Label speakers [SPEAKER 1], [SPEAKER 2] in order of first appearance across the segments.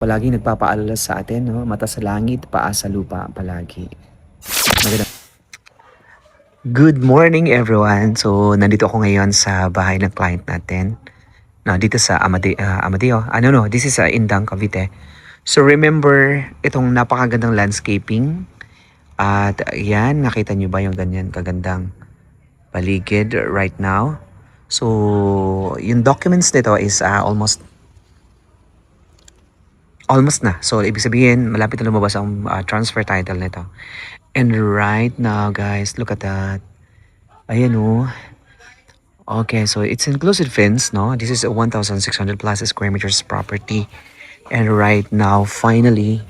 [SPEAKER 1] Palaging nagpapaalala sa atin 'no, mata sa langit, paa sa lupa palagi. Magandang good morning everyone. So, nandito ako ngayon sa bahay ng client natin. No, dito sa Amadeo. Ano no, this is Indang, Cavite. So, remember itong napakagandang landscaping at yan, nakita niyo ba yung ganyan kagandang paligid right now? So, yung documents nito is almost na. So, ibig sabihin, malapit na lumabas ang transfer title nito. And right now, guys, look at that. Ayan oh. Okay, so it's inclusive fence, no? This is a 1,600 plus square meters property. And right now, finally,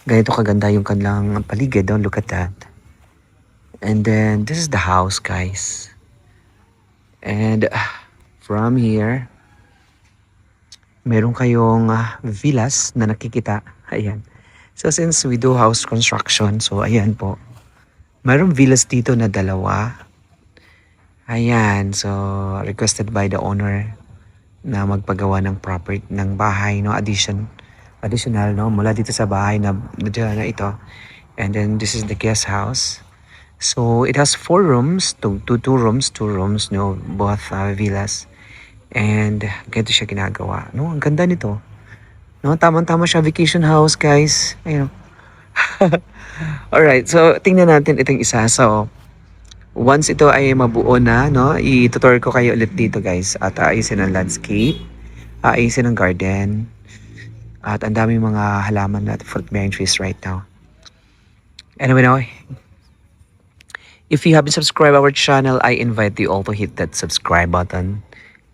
[SPEAKER 1] ganito kaganda yung kanilang paligid. Don't look at that. And then, this is the house, guys. And from here, meron kayong villas na nakikita. Ayan. So, since we do house construction, so ayan po. Mayroong villas dito na dalawa. Ayan, so requested by the owner na magpagawa ng property ng bahay, no, additional, no, mula dito sa bahay na ito. And then this is the guest house. So it has 4 rooms, two rooms, no, both villas. And ganito siya ginagawa. No, ang ganda nito. No, tamang-tama siya vacation house, guys. Ayun. Alright, so tingnan natin itong isa. So, once ito ay mabuo na, no, i-tutor ko kayo ulit dito, guys. At ayusin ang landscape, ayusin ang garden, at ang daming mga halaman at fruit-bearing trees right now. Anyway, now, if you haven't subscribed our channel, I invite you all to hit that subscribe button.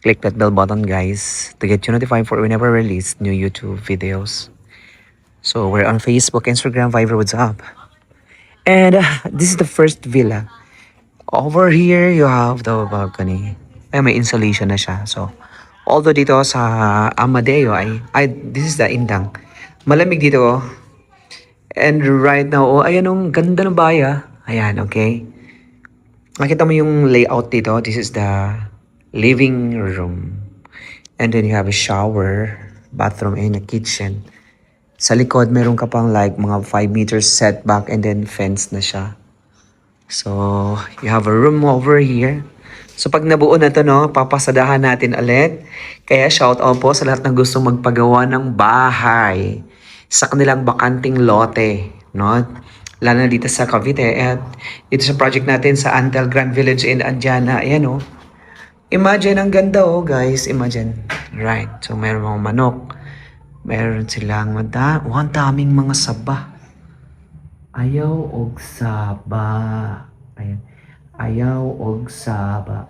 [SPEAKER 1] Click that bell button, guys, to get you notified for whenever we release new YouTube videos. So, we're on Facebook, Instagram, Viber, WhatsApp. And this is the first villa. Over here, you have the balcony. Ay, may insulation na siya. So, although dito sa Amadeo this is the Indang. Malamig dito, oh. And right now, oh, ayan, ang ganda ng baya. Ayan, okay. Nakita mo yung layout dito. This is the living room. And then you have a shower, bathroom, and a kitchen. Sa likod, meron ka pang like mga 5 meters setback and then fence na siya. So, you have a room over here. So, pag nabuo na to, no, papasadahan natin ulit. Kaya shout out po sa lahat ng gustong magpagawa ng bahay sa kanilang bakanting lote, no? Lalo na dito sa Cavite at dito sa project natin sa Antel Grand Village in Andiana. Ayan, oh. Imagine, ang ganda, oh, guys. Imagine. Right. So, meron mga manok. Meron silang ang daming mga saba. Ayaw og saba. Ayan. Ayaw og saba.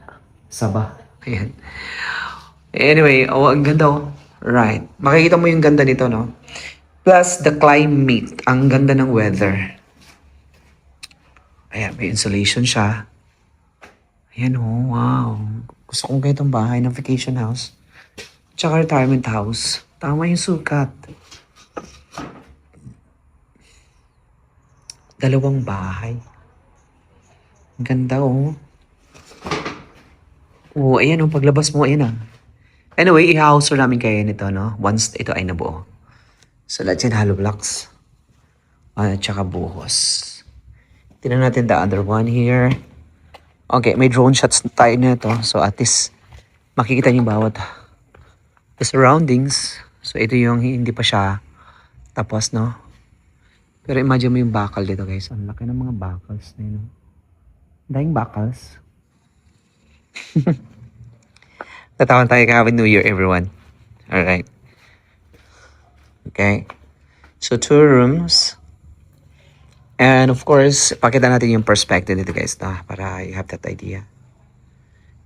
[SPEAKER 1] Saba. Ayan. Anyway, oh, ang ganda, oh. Right. Makikita mo yung ganda nito, no? Plus, the climate. Ang ganda ng weather. Ayan, may insulation siya. Ayan, oh, wow. Gusto kong ganitong bahay ng vacation house. Tsaka retirement house. Tama yung sukat. Dalawang bahay. Ang ganda, oh. Oh, ayan, oh, paglabas mo, ayan, ah. Anyway, i-house namin kayo nito, no? Once ito ay nabuo. So, lahat yan hollow blocks. At tsaka buhos. Tingnan natin the other one here. Okay, may drone shots tayo nito. So, at least, makikita niyo bawat the surroundings. So, ito yung hindi pa siya tapos, no? Pero imagine mo yung bakal dito, guys. Ang laki ng mga bakals na yun. Dahing bakals. Tatawan tayo ka. Happy New Year, everyone. Alright. Okay. So, 2 rooms. And of course, pakita natin yung perspective dito, guys, na para you have that idea.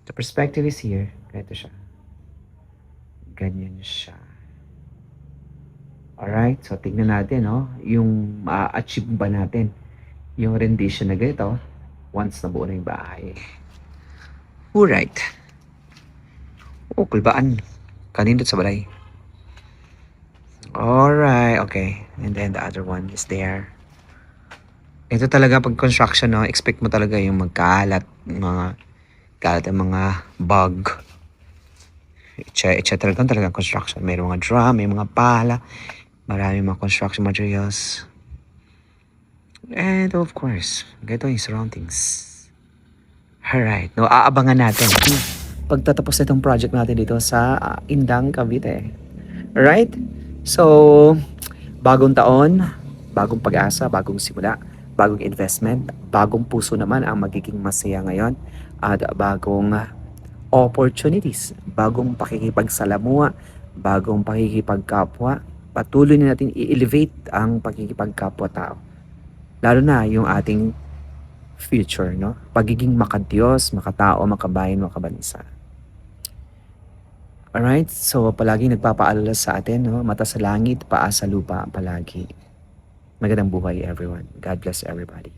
[SPEAKER 1] The perspective is here. Ganito siya. Ganyan siya. Alright, so tignan natin, no? Yung ma-achieve ba natin yung rendition na ganito once nabuo na yung bahay. Alright. Oh, kulbaan. Kanindot sa balay. Alright, okay. And then the other one is there. Ito talaga pag construction, no? Expect mo talaga yung magkalat, ang mga bug, etc. Talagang construction. May mga drum, may mga pala, Maraming mga construction materials. And of course, ganito yung surroundings. Alright, no, aabangan natin pagtatapos itong project natin dito sa Indang, Cavite. Alright? So, bagong taon, bagong pag-asa, bagong simula, bagong investment, bagong puso naman ang magiging masaya ngayon at bagong opportunities, bagong pakikipagsalamuha, bagong pakikipagkapwa. Patuloy na natin i-elevate ang pakikipagkapwa-tao. Lalo na yung ating future, no? Pagiging makadiyos, makatao, makabayan, makabansa. Alright? So, palaging nagpapaalala sa atin, no? Mata sa langit, paa sa lupa palagi. Magandang buhay, everyone. God bless everybody.